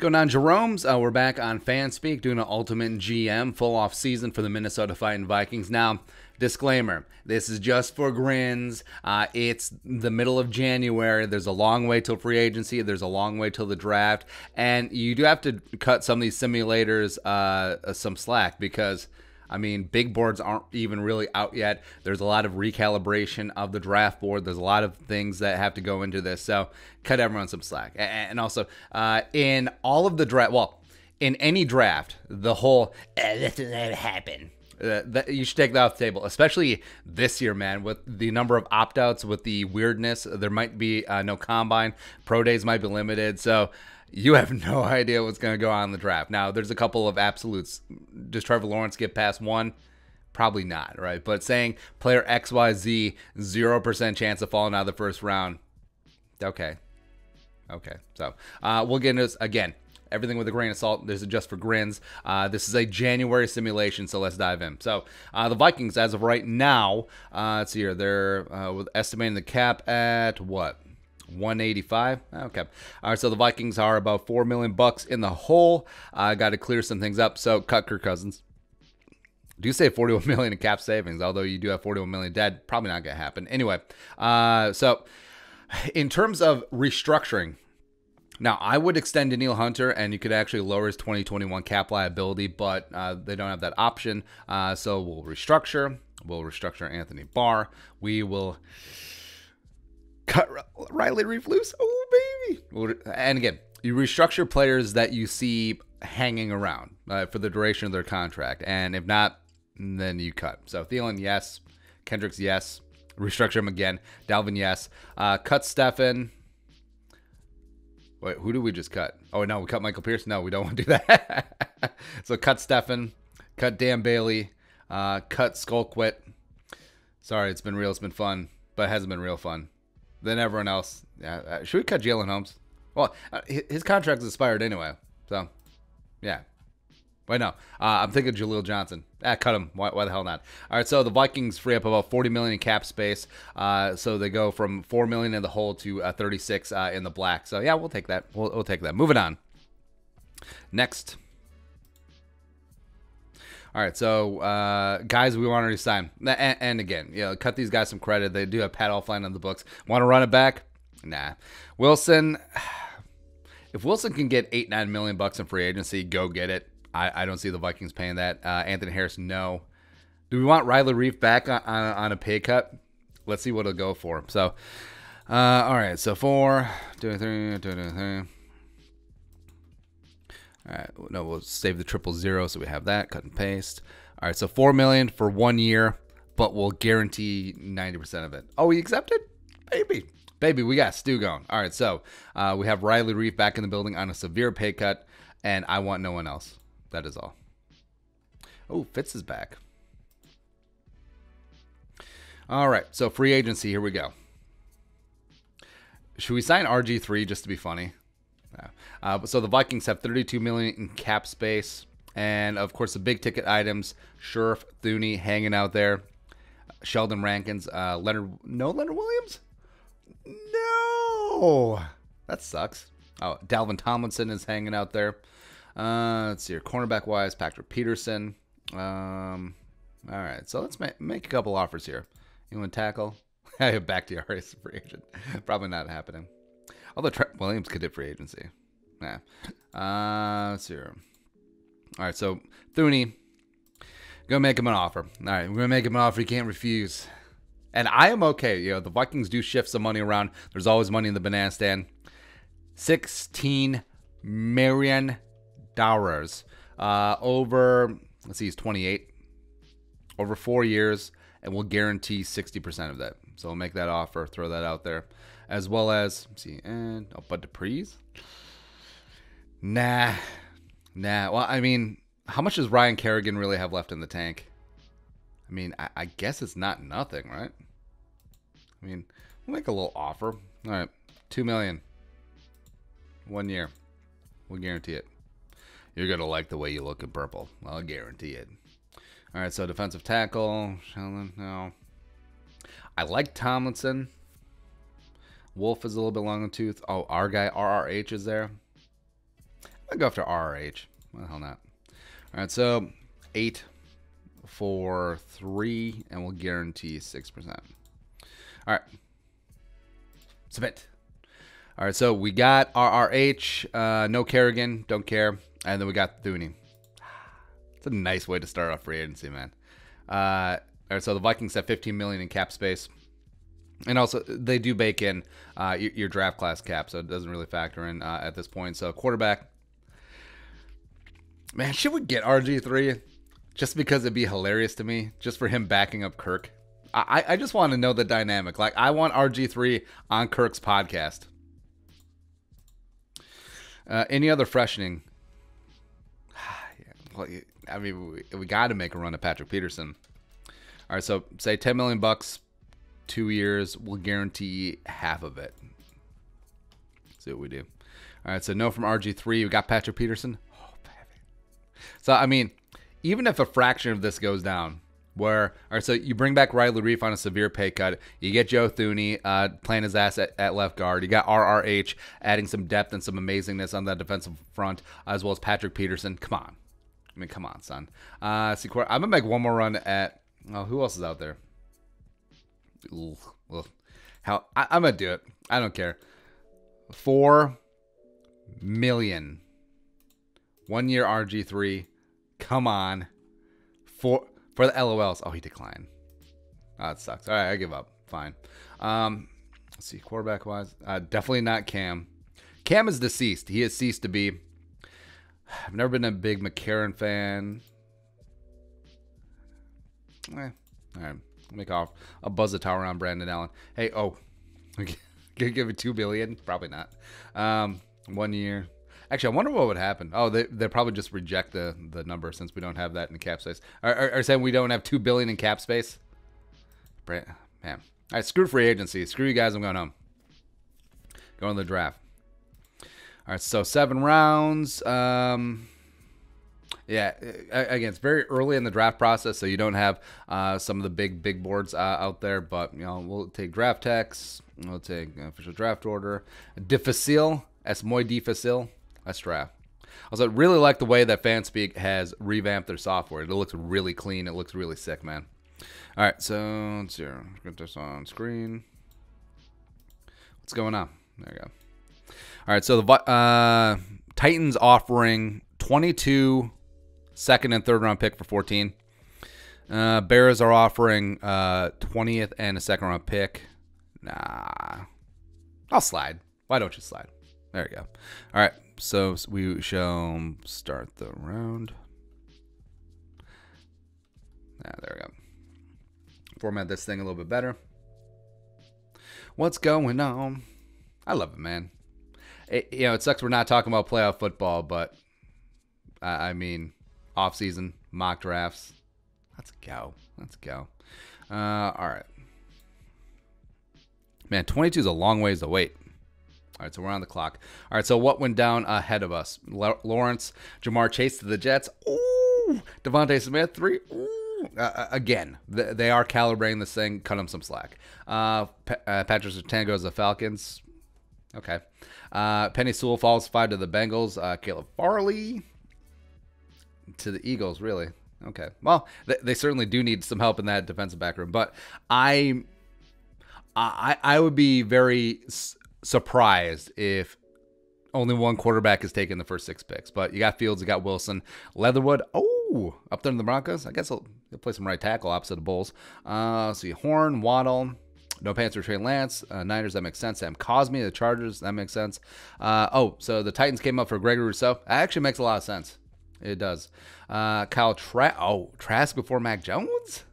Going on, Jerome's. We're back on Fanspeak doing an Ultimate GM full off season for the Minnesota Vikings. Now, disclaimer, this is just for grins. It's the middle of January. There's a long way till free agency. There's a long way till the draft. And you do have to cut some of these simulators some slack because, I mean, big boards aren't even really out yet. There's a lot of recalibration of the draft board. There's a lot of things that have to go into this. So cut everyone some slack. And also, in all of the draft, well, in any draft, the whole, this will never happen. You should take that off the table, especially this year, man, with the number of opt-outs, with the weirdness. There might be no combine. Pro days might be limited. So you have no idea what's going to go on in the draft. Now, there's a couple of absolutes. Does Trevor Lawrence get past one? Probably not, right? But saying player XYZ, 0% chance of falling out of the first round. Okay. So we'll get into this again. Everything with a grain of salt. This is just for grins. This is a January simulation, so let's dive in. So the Vikings, as of right now, let's see here. They're estimating the cap at what? 185. Okay. All right. So the Vikings are about $4 million in the hole. Got to clear some things up. So cut Kirk Cousins. Do say 41 million in cap savings, although you do have 41 million dead. Probably not going to happen. Anyway, so in terms of restructuring, now I would extend Danielle Hunter, and you could actually lower his 2021 cap liability, but they don't have that option. So we'll restructure. We'll restructure Anthony Barr. We will cut Riley Reef loose. Oh, baby. And again, you restructure players that you see hanging around for the duration of their contract. And if not, then you cut. So Thielen, yes. Kendricks, yes. Restructure him again. Dalvin, yes. Cut Stefan. Wait, who did we just cut? Oh, no, we cut Michael Pierce. No, we don't want to do that. So cut Stefan. Cut Dan Bailey. Cut Skullquit. Sorry, it's been real. It's been fun, but it hasn't been real fun. Then everyone else. Yeah, should we cut Jalen Holmes? Well, his contract's expired anyway. So, yeah. Wait, no. I'm thinking Jaleel Johnson. Cut him. Why the hell not? All right, so the Vikings free up about $40 million in cap space. So they go from $4 million in the hole to $36 in the black. So, yeah, we'll take that. We'll take that. Moving on. Next. All right, so guys we want to resign. And again, cut these guys some credit. They do have Pat Elflein on the books. Want to run it back? Nah. Wilson, if Wilson can get $8-9 million in free agency, go get it. I don't see the Vikings paying that. Anthony Harris, no. Do we want Riley Reef back on a pay cut? Let's see what it'll go for. So, all right, so 4, 2, 3, 2, 3. All right, no, we'll save the 000 so we have that. Cut and paste. All right, so $4 million for 1 year, but we'll guarantee 90% of it. Oh, we accepted? Baby, we got Stu going. All right, so we have Riley Reef back in the building on a severe pay cut, and I want no one else. That is all. Oh, Fitz is back. All right, so free agency, here we go. Should we sign RG3 just to be funny? No. So the Vikings have $32 million in cap space, and of course the big ticket items: Scherf, Thuney hanging out there, Sheldon Rankins, Leonard Williams. No, that sucks. Oh, Dalvin Tomlinson is hanging out there. Let's see here, cornerback wise, Patrick Peterson. All right, so let's make a couple offers here. You want to tackle? Back to your free agent. Probably not happening. Although Trent Williams could hit free agency. Nah. Let's see here. All right, so Thuney, gonna make him an offer. All right, we're gonna make him an offer he can't refuse. And I am okay. The Vikings do shift some money around. There's always money in the banana stand. $16 million over. Let's see, he's 28. Over 4 years, and we'll guarantee 60% of that. So we'll make that offer, throw that out there, as well as Bud Dupree's. Nah. Well, I mean, how much does Ryan Kerrigan really have left in the tank? I mean, I guess it's not nothing, right? I mean, we'll make a little offer. All right, $2 million, 1 year. We'll guarantee it. You're gonna like the way you look in purple. I'll guarantee it. All right, so defensive tackle, Sheldon. No, I like Tomlinson. Wolf is a little bit long in the tooth. Oh, our guy RRH is there. I'll go after RRH. What the hell not? All right, so 8 for 3, and we'll guarantee 6%. All right. Submit. All right, so we got RRH, no Kerrigan, don't care, and then we got Thuney. It's a nice way to start off free agency, man. All right, so the Vikings have $15 million in cap space, and also they do bake in your draft class cap, so it doesn't really factor in at this point. So quarterback, man, should we get RG3 just because it'd be hilarious to me, just for him backing up Kirk? I just want to know the dynamic. Like, I want RG3 on Kirk's podcast. Any other freshening? Well, I mean, we got to make a run at Patrick Peterson. All right, so say $10 million, 2 years. We'll guarantee half of it. Let's see what we do. All right, so no from RG3. We got Patrick Peterson. Oh, baby. So, I mean, even if a fraction of this goes down, all right, so you bring back Riley Reef on a severe pay cut. You get Joe Thuney playing his ass at left guard. You got RRH adding some depth and some amazingness on that defensive front, as well as Patrick Peterson. Come on. I mean, come on, son. I'm going to make one more run at, who else is out there? I'm going to do it. I don't care. $4 million. 1 year RG3. Come on. For the LOLs. Oh, he declined. Oh, that sucks. All right, I give up. Fine. Let's see, quarterback-wise. Definitely not Cam. Cam is deceased. He has ceased to be. I've never been a big McCarron fan. All right. Make off. I'll buzz the tower on Brandon Allen. Hey, gonna give it $2 billion? Probably not. 1 year. Actually, I wonder what would happen. Oh, they probably just reject the number since we don't have that in the cap space. Are saying we don't have $2 billion in cap space? Man. All right, screw free agency. Screw you guys. I'm going home. Going to the draft. All right, so 7 rounds. Yeah, again, it's very early in the draft process, so you don't have some of the big boards out there. But we'll take draft text. We'll take official draft order. Difficile. Es muy difícil. Let's draft. Also, I really like the way that Fanspeak has revamped their software. It looks really clean. It looks really sick, man. All right, so let's see. Get this on screen. What's going on? There you go. All right, so the Titans offering 22 second and third round pick for 14. Bears are offering 20th and a second round pick. Nah, I'll slide. Why don't you slide? There you go. All right, so we shall start the round. There we go. Format this thing a little bit better. What's going on? I love it, man. It sucks we're not talking about playoff football, but I mean, off-season, mock drafts. Let's go. All right. Man, 22 is a long ways to wait. All right, so we're on the clock. All right, so what went down ahead of us? Lawrence, Jamar Chase to the Jets. Ooh, Devontae Smith, 3. Ooh. Again, they are calibrating this thing. Cut them some slack. Patrick Surtain goes to the Falcons. Okay. Penny Sewell falls 5 to the Bengals. Caleb Farley to the Eagles, really? Okay. Well, they certainly do need some help in that defensive back room, but I would be very surprised if only one quarterback is taking the first 6 picks. But you got Fields, you got Wilson, Leatherwood. Oh, up there in the Broncos. I guess he'll play some right tackle opposite of Bulls. See, Horn, Waddle. No Pants for Trey Lance. Niners, that makes sense. Sam Cosme, the Chargers, that makes sense. So the Titans came up for Gregory Rousseau. That actually makes a lot of sense. It does. Kyle Trask before Mac Jones?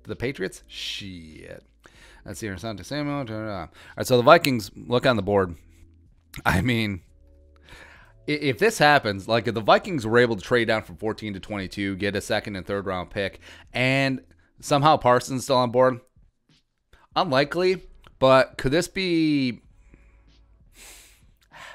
The Patriots? Shit. Let's see here. Asante Samuel. All right, so the Vikings look on the board. I mean, if this happens, like if the Vikings were able to trade down from 14 to 22, get a second and third round pick, and somehow Parsons still on board, unlikely, but could this be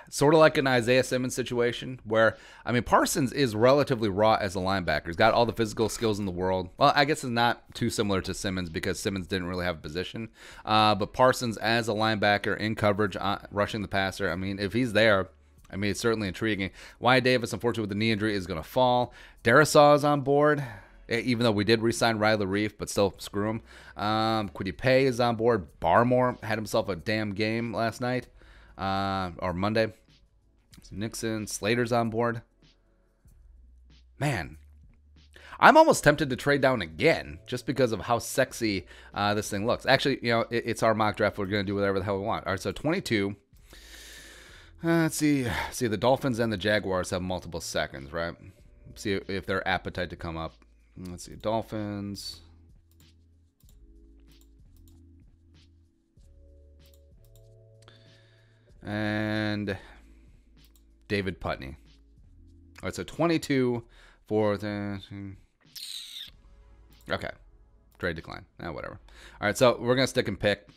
sort of like an Isaiah Simmons situation where, I mean, Parsons is relatively raw as a linebacker. He's got all the physical skills in the world. Well, I guess it's not too similar to Simmons because Simmons didn't really have a position. But Parsons as a linebacker in coverage, rushing the passer, I mean, if he's there, I mean, it's certainly intriguing. Wyatt Davis, unfortunately, with the knee injury, is going to fall. Darisaw is on board, even though we did re-sign Riley Reef, but still, screw him. Kwity Paye is on board. Barmore had himself a damn game last night, or Monday. Nixon, Slater's on board. Man, I'm almost tempted to trade down again just because of how sexy this thing looks. Actually, you know, it's our mock draft. We're going to do whatever the hell we want. All right, so 22. Let's see. The Dolphins and the Jaguars have multiple seconds, right? See if their appetite to come up. Let's see. Dolphins. And David Putney. All right, so 22 for the... Okay. Trade decline. Whatever. All right, so we're going to stick and pick.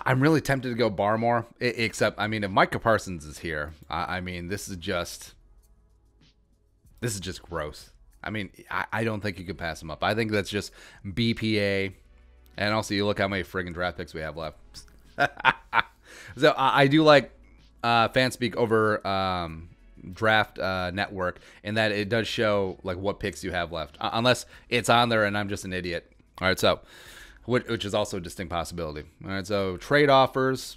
I'm really tempted to go Barmore, except, I mean, if Micah Parsons is here, I mean, this is just gross. I mean, I don't think you could pass him up. I think that's just BPA. And also, you look how many friggin' draft picks we have left. So I do like Fanspeak over Draft Network in that it does show like what picks you have left, unless it's on there and I'm just an idiot. All right, so which is also a distinct possibility. All right, so trade offers.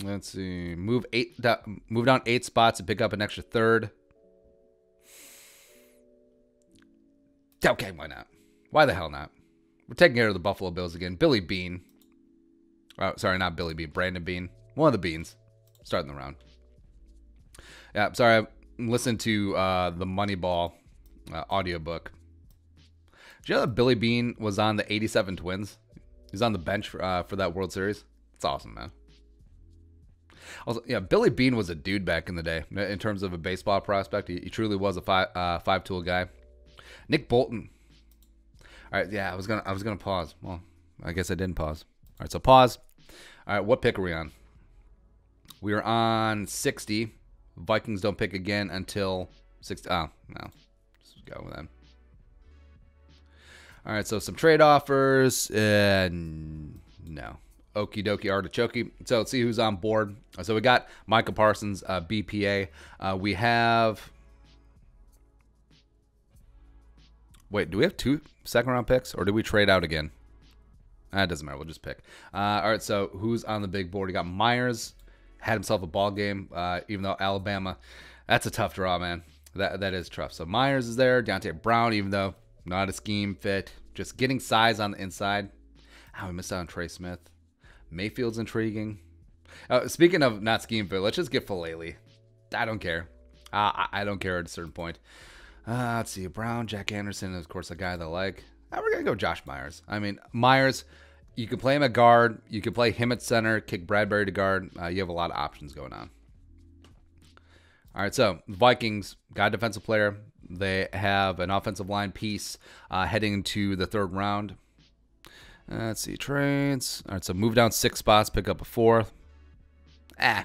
Let's see, move down 8 spots and pick up an extra third. Okay, why not? Why the hell not? We're taking care of the Buffalo Bills again. Billy Bean. Oh, sorry, not Billy Bean. Brandon Bean. One of the Beans. Starting the round. Yeah, sorry. I listened to the Moneyball audiobook. Did you know that Billy Bean was on the 87 Twins? He's on the bench for that World Series. It's awesome, man. Also, yeah, Billy Bean was a dude back in the day in terms of a baseball prospect. He truly was a five-tool guy. Nick Bolton. All right, yeah, I was gonna pause. Well, I guess I didn't pause. All right, so pause. All right, what pick are we on? We are on 60. Vikings don't pick again until 60. Oh, no. Just go with them. All right, so some trade offers. No. Okie dokie artichoke. So let's see who's on board. So we got Micah Parsons, BPA. We have... Wait, do we have 2 second-round picks, or did we trade out again? It doesn't matter. We'll just pick. All right, so who's on the big board? We got Myers. Had himself a ball game, even though Alabama. That's a tough draw, man. That is tough. So Myers is there. Deontay Brown, even though not a scheme fit. Just getting size on the inside. We missed out on Trey Smith. Mayfield's intriguing. Speaking of not scheme fit, let's just get Falele. I don't care. I don't care at a certain point. Let's see. Brown, Jack Anderson, of course, a guy that I like. We're going to go Josh Myers. I mean, Myers, you can play him at guard. You can play him at center, kick Bradbury to guard. You have a lot of options going on. All right, so Vikings got a defensive player. They have an offensive line piece heading into the 3rd round. Let's see, trades. All right, so move down 6 spots, pick up a 4th. Nah.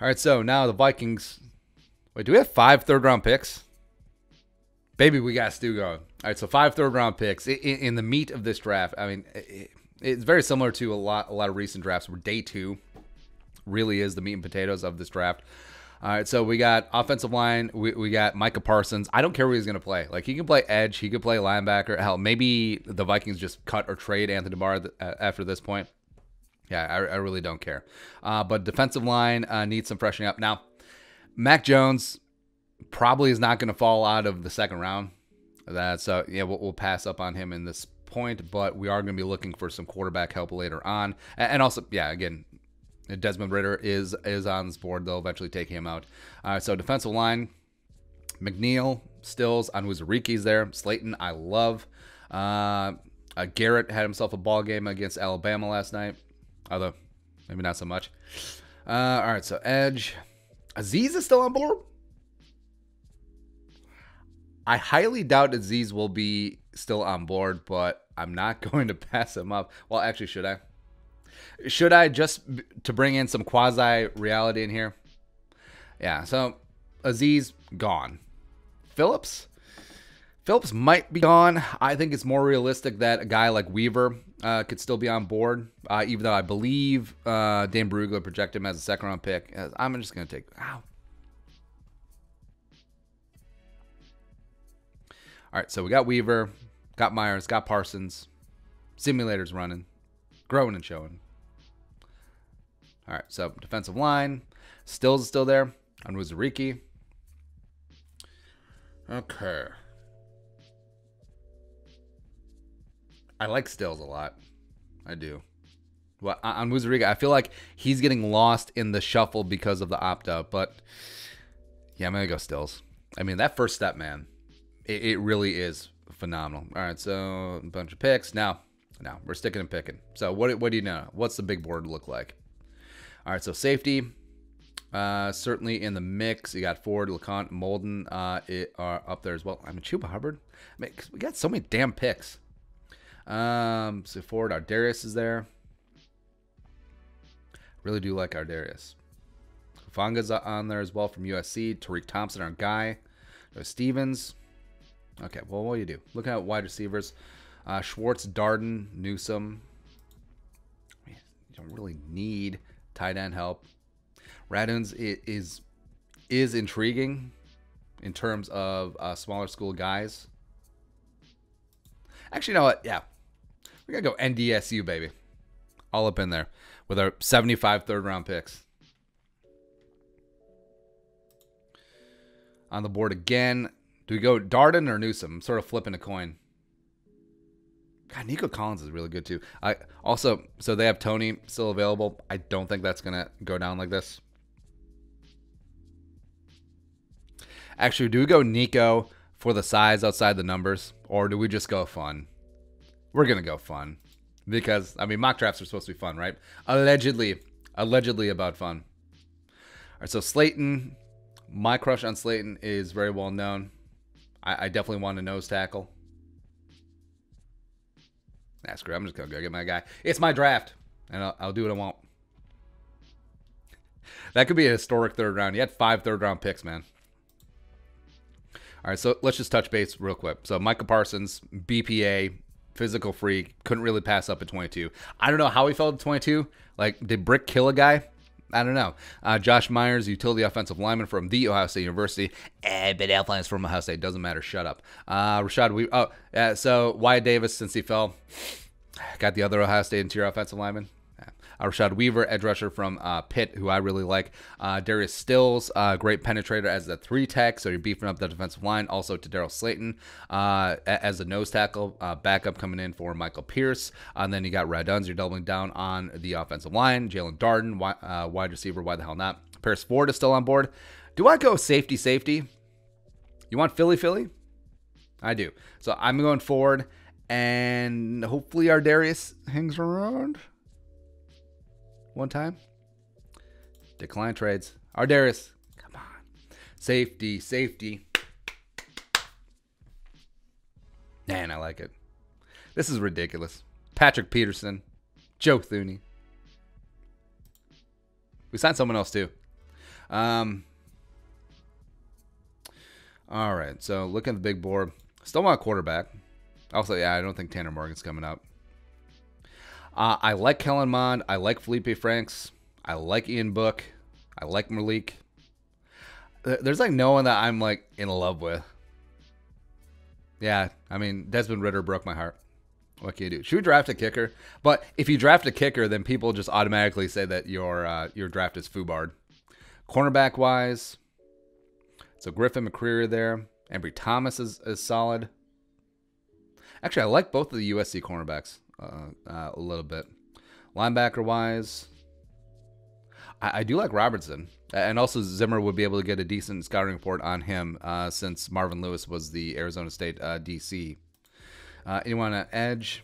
All right, so now the Vikings. Wait, do we have 5 third-round picks? Baby, we got Stu going. All right, so 5 third-round picks in the meat of this draft. I mean, it's very similar to a lot of recent drafts where day 2 really is the meat and potatoes of this draft. All right, so we got offensive line. We got Micah Parsons. I don't care where he's going to play. Like, he can play edge. He could play linebacker. Hell, maybe the Vikings just cut or trade Anthony Barr after this point. Yeah, I really don't care. But defensive line needs some freshening up. Now, Mac Jones probably is not going to fall out of the 2nd round. So, yeah, we'll pass up on him in this point, but we are going to be looking for some quarterback help later on. And also, yeah, again, Desmond Ridder is on this board. They'll eventually take him out. So defensive line, McNeil, Stills, Onwuzuriki's there. Slayton, I love. Garrett had himself a ball game against Alabama last night, although maybe not so much. All right, so edge. Azeez is still on board? I highly doubt Azeez will be still on board, but I'm not going to pass him up. Well, actually, should I? Should I, just to bring in some quasi-reality in here? Yeah, so Azeez, gone. Phillips Phillips might be gone. I think it's more realistic that a guy like Weaver could still be on board, even though I believe Dan Brugler projected him as a second-round pick. I'm just going to take... Ow. All right, so we got Weaver, got Myers, got Parsons. Simulator's running, growing and showing. All right, so defensive line. Stills is still there. Onwuzurike. Okay. I like Stills a lot. I do. Well, on Onwuzurike, I feel like he's getting lost in the shuffle because of the opt-out. But, yeah, I'm going to go Stills. I mean, that first step, man, it really is phenomenal. All right, so a bunch of picks. Now we're sticking and picking. So what do you know? What's the big board look like? All right, so safety. Certainly in the mix. You got Ford, LeConte, Molden are up there as well. I mean, Chuba Hubbard. I mean, we got so many damn picks. So Ford, Ardarius is there. Really do like Ardarius. Hufanga's on there as well from USC. Tariq Thompson, our guy. There's Stevens. Okay, well, what do you do? Looking at wide receivers. Schwartz, Darden, Newsome. I mean, you don't really need tight end help. Raduns is intriguing in terms of smaller school guys. Actually, you know what? Yeah. We're going to go NDSU, baby. All up in there with our 75 third-round picks. On the board again. Do we go Darden or Newsome? I'm sort of flipping a coin. God, Nico Collins is really good, too. So they have Tony still available. I don't think that's going to go down like this. Actually, do we go Nico for the size outside the numbers? Or do we just go fun? We're going to go fun. Because, I mean, mock drafts are supposed to be fun, right? Allegedly about fun. All right, so Slayton. My crush on Slayton is very well known. I definitely want a nose tackle. Nah, screw it. I'm just going to go get my guy. It's my draft. And I'll do what I want. That could be a historic third round. You had 5 third-round picks, man. All right, so let's just touch base real quick. So Micah Parsons, BPA, physical freak, couldn't really pass up at 22. I don't know how he fell at 22. Like, did Brick kill a guy? I don't know. Josh Myers, utility offensive lineman from The Ohio State University. But Alpine is from Ohio State. Doesn't matter. Shut up. Rashad Weaver. So Wyatt Davis, since he fell, got the other Ohio State interior offensive lineman. Rashad Weaver, edge rusher from Pitt, who I really like. Darius Stills, great penetrator as the 3-tech, so you're beefing up the defensive line. Also to Darryl Slayton as a nose tackle, backup coming in for Michael Pierce. And then you got Raduns, you're doubling down on the offensive line. Jalen Darden, wide receiver, why the hell not? Paris Ford is still on board. Do I go safety? You want Philly? I do. So I'm going Ford, and hopefully Ardarius hangs around. One time. Decline trades. Ardarius. Come on. Safety. Man, I like it. This is ridiculous. Patrick Peterson. Joe Thuney. We signed someone else too. All right. So look at the big board. Still want a quarterback. Also, yeah, I don't think Tanner Morgan's coming up. I like Kellen Mond. I like Felipe Franks. I like Ian Book. I like Malik. There's like no one that I'm like in love with. Yeah, I mean, Desmond Ridder broke my heart. What can you do? Should we draft a kicker? But if you draft a kicker, then people just automatically say that your draft is FUBARD. Cornerback wise, so Griffin McCreary there. Embry Thomas is solid. Actually, I like both of the USC cornerbacks. A little bit. Linebacker wise, I do like Robertson, and also Zimmer would be able to get a decent scouting report on him since Marvin Lewis was the Arizona State DC. Anyone on edge?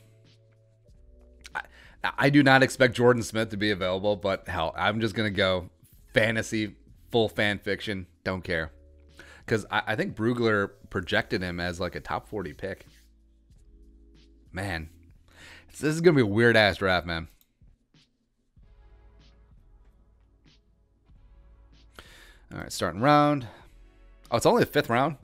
I do not expect Jordan Smith to be available, but hell, I'm just gonna go fantasy, full fan fiction. Don't care, because I think Brugler projected him as like a top 40 pick. Man. This is going to be a weird-ass draft, man. All right, starting round. Oh, it's only the 5th round?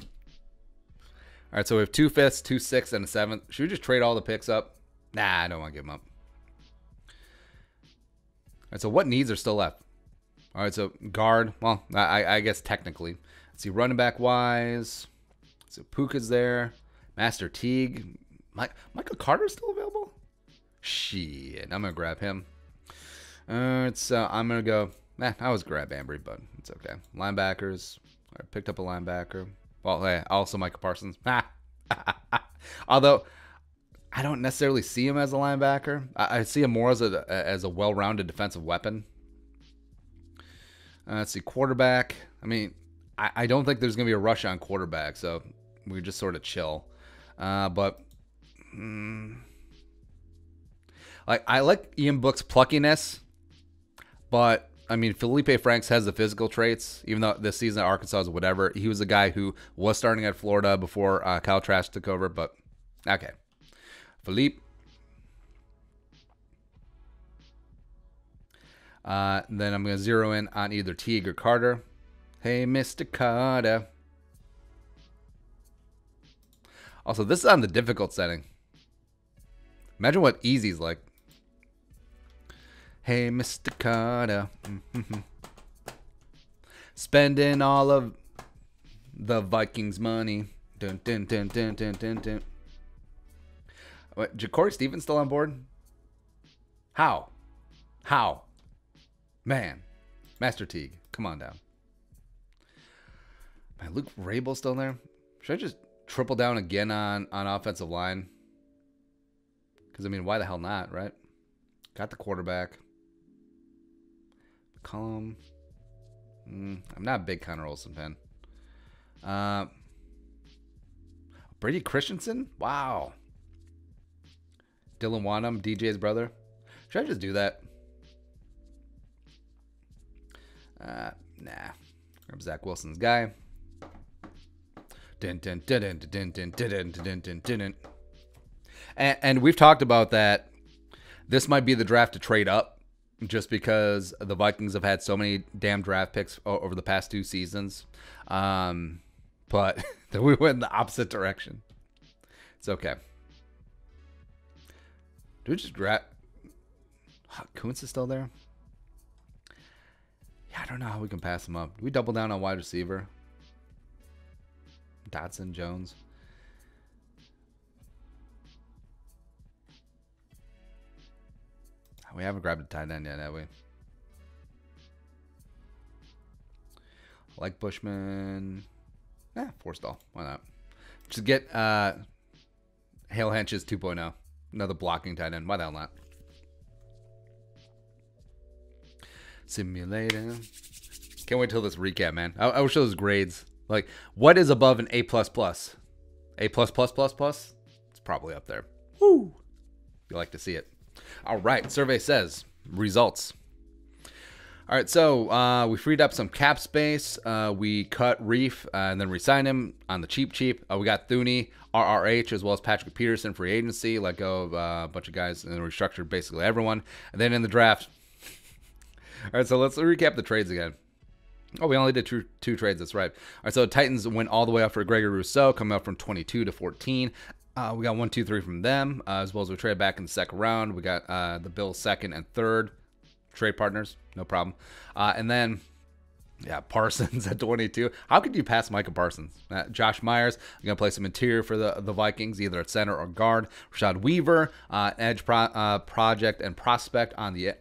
All right, so we have 2 fifths, 2 sixths, and a 7th. Should we just trade all the picks up? Nah, I don't want to give them up. All right, so what needs are still left? All right, so guard. Well, I guess technically. Let's see, running back wise. So Puka's there. Master Teague. Michael Carter's still available? Shit, I'm going to grab him. I'm going to go. I always grab Ambry, but it's okay. Linebackers. I picked up a linebacker. Well, hey, also Micah Parsons. Although, I don't necessarily see him as a linebacker. I see him more as a well-rounded defensive weapon. Let's see, quarterback. I mean, I don't think there's going to be a rush on quarterback, so we just sort of chill. But I like Ian Book's pluckiness, but I mean, Felipe Franks has the physical traits, even though this season at Arkansas is whatever. He was a guy who was starting at Florida before Kyle Trask took over, but okay. Felipe. Then I'm going to zero in on either Teague or Carter. Hey, Mr. Carter. Also, this is on the difficult setting. Imagine what easy's like. Hey, Mr. Carter. Spending all of the Vikings' money. Dun, dun, dun, dun, dun, dun, dun. What, Ja'Cory Stevens still on board? How? Man. Master Teague. Come on down. Man, Luke Rabel still there? Should I just triple down again on offensive line? Because, I mean, why the hell not, right? Got the quarterback. Column. I'm not a big Connor Olsen fan. Brady Christensen? Wow. Dylan Wanham, DJ's brother. Should I just do that? Nah. Grab Zach Wilson's guy. And we've talked about that. This might be the draft to trade up, just because the Vikings have had so many damn draft picks over the past 2 seasons. But we went in the opposite direction. It's okay. Do we just grab... Kuntz is still there? Yeah, I don't know how we can pass him up. Do we double down on wide receiver? Dotson, Jones. We haven't grabbed a tight end yet, have we? Like Bushman. Forstall. Why not? Just get Hale Henches 2.0. Another blocking tight end. Why the hell not? Simulator. Can't wait till this recap, man. I wish those grades. Like, what is above an A++? A+++++? It's probably up there. Woo! You like to see it. All right. Survey says results. All right. So we freed up some cap space. We cut Reef and then re-signed him on the cheap. We got Thuney, RRH, as well as Patrick Peterson free agency. Let go of a bunch of guys and then restructured basically everyone. And then in the draft. All right. So let's recap the trades again. Oh, we only did two trades. That's right. All right. So Titans went all the way up for Gregory Rousseau, coming up from 22 to 14. We got 1, 2, 3 from them, as well as we traded back in the second round. We got the Bills second and third. Trade partners, no problem. And then, Parsons at 22. How could you pass Micah Parsons? Josh Myers, I'm going to play some interior for the Vikings, either at center or guard. Rashad Weaver, edge project and prospect on the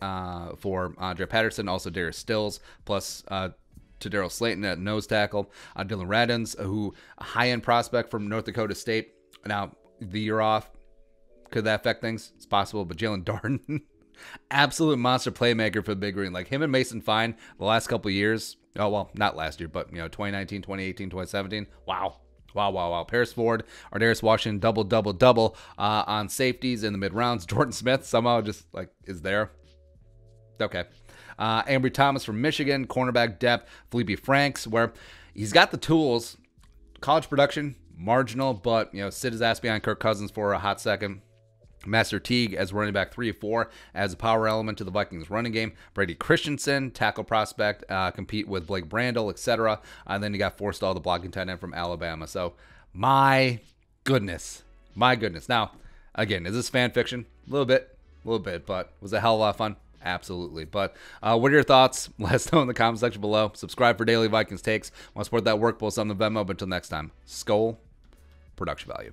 for Andre Patterson. Also Darius Stills, plus Tadaro Slayton at nose tackle. Dylan Radins, who a high-end prospect from North Dakota State. Now, the year off, could that affect things? It's possible, but Jalen Darden, absolute monster playmaker for the Big Green. Like him and Mason Fine the last couple of years. Oh, well, not last year, but 2019, 2018, 2017. Wow. Paris Ford, Ardarius Washington, double on safeties in the mid rounds. Jordan Smith somehow just is there. Okay. Ambry Thomas from Michigan, cornerback depth. Felipe Franks, where he's got the tools. College production, marginal, but sit his ass behind Kirk Cousins for a hot second. Master Teague as running back 3 or 4 as a power element to the Vikings running game. Brady Christensen, tackle prospect, compete with Blake Brandel, etc. And then you got Forstall, the blocking tight end from Alabama. So my goodness. My goodness. Now, again, is this fan fiction? A little bit, but was a hell of a lot of fun. Absolutely. But what are your thoughts? Let us know in the comment section below. Subscribe for daily Vikings takes. Want to support that work? Post on the Venmo. But until next time, Skol, production value.